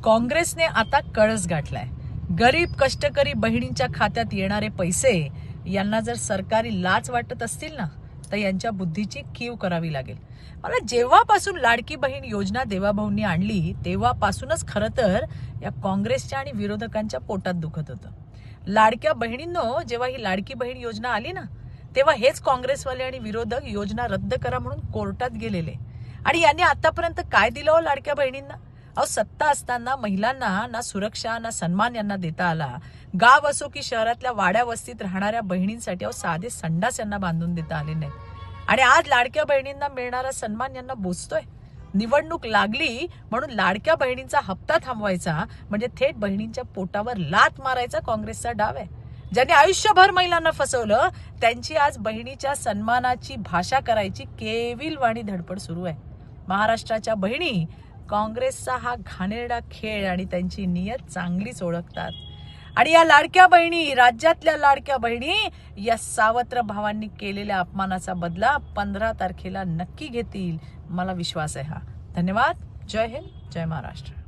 काँग्रेसने आता कळस गाठलाय. गरीब कष्टकरी बहिणींच्या खात्यात येणारे पैसे यांना जर सरकारी लाच वाटत असतील ना, तर यांच्या बुद्धीची कीव करावी लागेल. मला जेव्हापासून लाडकी बहीण योजना देवाभाऊंनी आणली तेव्हापासूनच खरं तर या काँग्रेसच्या आणि विरोधकांच्या पोटात दुखत होतं. लाडक्या बहिणींनो, जेव्हा ही लाडकी बहीण योजना आली ना, तेव्हा हेच काँग्रेसवाले आणि विरोधक योजना रद्द करा म्हणून कोर्टात गेलेले. आणि यांनी आतापर्यंत काय दिलं हो लाडक्या बहिणींना? अहो, सत्ता असताना महिलांना ना सुरक्षा ना सन्मान यांना देता आला. गाव असो की शहरातल्या वाड्या वस्तीत राहणाऱ्या बहिणींसाठी अहो साधे संडास यांना बांधून देता आले नाही. आणि आज लाडक्या बहिणींना मिळणारा सन्मान यांना बोचतोय. निवडणूक लागली म्हणून लाडक्या बहिणींचा हप्ता थांबवायचा म्हणजे थेट बहिणींच्या पोटावर लात मारायचा काँग्रेसचा डाव आहे. ज्यांनी आयुष्यभर महिलांना फसवलं त्यांची आज बहिणीच्या सन्मानाची भाषा करायची केविलवाणी धडपड सुरू आहे. महाराष्ट्राच्या बहिणी काँग्रेसचा हा घाणेरडा खेळ आणि त्यांची नियत चांगलीच ओळखतात. आणि या लाडक्या बहिणी, राज्यातल्या लाडक्या बहिणी, या सावत्र भावांनी केलेल्या अपमानाचा बदला 15 तारखेला नक्की घेतील. मला विश्वास आहे हा. धन्यवाद. जय हिंद, जय महाराष्ट्र.